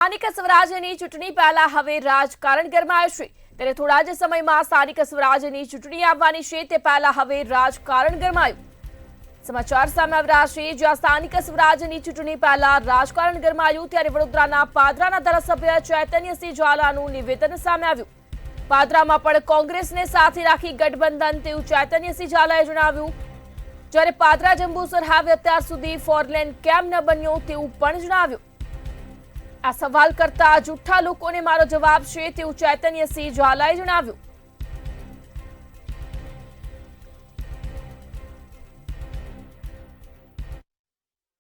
સ્થાનિક સ્વરાજ્યની ચૂંટણી પહેલા હવે રાજકારણ ગરમાયું છે ત્યારે થોડા જ સમયમાં સ્થાનિક સ્વરાજ્યની ચૂંટણી આવવાની છે તે પહેલા હવે રાજકારણ ગરમાયું સમાચાર સામે આવી રહ્યા છે જ્યાં સ્થાનિક સ્વરાજ્યની ચૂંટણી પહેલા રાજકારણ ગરમાયું ત્યારે વડોદરાના પાદરાના ધારાસભ્ય ચૈતન્યસિંહ ઝાલાનું નિવેદન સામે આવ્યું પાદરામાં પણ કોંગ્રેસને સાથે રાખી ગઠબંધન તેવું ચૈતન્યસિંહ ઝાલાએ જણાવ્યું જ્યારે પાદરા જંબુસર હાઈવે અત્યાર સુધી ફોરલેન કેમ ન બન્યો તેવું પણ જણાવ્યું આ સવાલ કરતા જૂઠા લોકોને મારો જવાબ છે તેવું ચૈતન્યસિંહ ઝાલાએ જણાવ્યું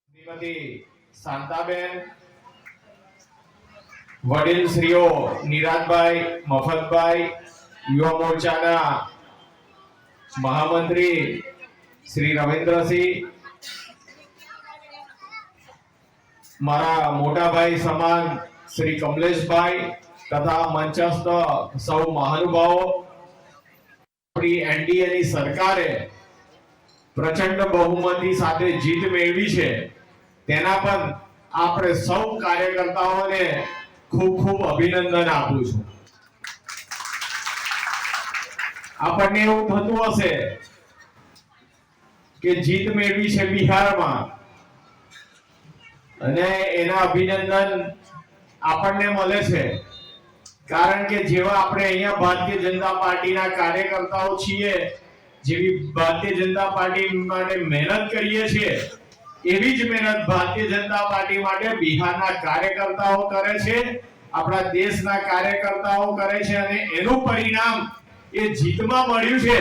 શ્રીમતી શાંતાબેન વડીલ શ્રીઓ નિરાજભાઈ મફતભાઈ યુવા મોરચાના મહામંત્રી શ્રી રવિન્દ્રસિંહ મારા મોટા ભાઈ સમાન શ્રી કમલેશભાઈ તથા મંચસ્થ સૌ મહાનુભાવો આપણી એનડીએની સરકારે પ્રચંડ બહુમતી સાથે જીત મેળવી છે તેના પર આપણે સૌ કાર્યકર્તાઓને ખૂબ ખૂબ અભિનંદન આપું છું આપણને એવું થતું હશે કે જીત મેળવી છે બિહારમાં અને એના અભિનંદન આપણને મળે છે કારણ કે જેવા આપણે અહીંયા ભારતીય જનતા પાર્ટીના કાર્યકર્તાઓ છીએ જેવી ભારતીય જનતા પાર્ટી માટે મહેનત કરીએ છીએ એવી જ મહેનત ભારતીય જનતા પાર્ટી માટે બિહારના કાર્યકર્તાઓ કરે છે આપણા દેશના કાર્યકર્તાઓ કરે છે અને એનું પરિણામ એ જીતમાં મળ્યું છે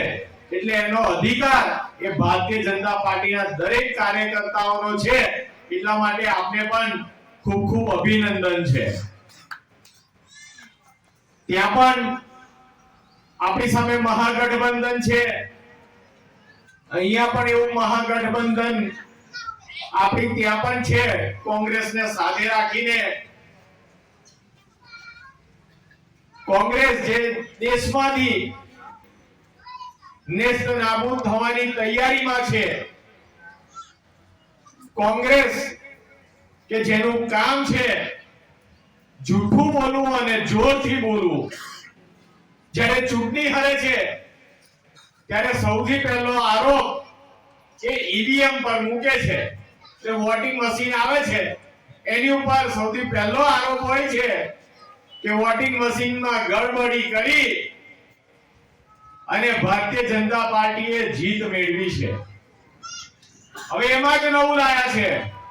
એટલે એનો અધિકાર એ ભારતીય જનતા પાર્ટીના દરેક કાર્યકર્તાઓનો છે એટલા માટે આપને પણ ખૂબ ખૂબ અભિનંદન છે ત્યાં પણ આપણી સામે મહાગઠબંધન છે અહીંયા પણ એવું મહાગઠબંધન આપણી ત્યાં પણ છે કોંગ્રેસને સાથે રાખીને કોંગ્રેસ જે દેશમાંથી નેસ્ત નાબૂદ થવાની તૈયારીમાં છે કોંગ્રેસ કે જેનું કામ છે જૂઠું બોલવું અને જોરથી બોલવું જ્યારે ચૂંટણી હારે છે ત્યારે સૌથી પહેલો આરોપ એ ઈવીએમ પર મૂકે છે જે વોટિંગ મશીન આવે છે એની ઉપર સૌથી પહેલો આરોપ હોય છે કે વોટિંગ મશીનમાં ગડબડી કરી અને ભારતીય જનતા પાર્ટીએ જીત મેળવી છે હવે એમાં જ નવું લાયા છે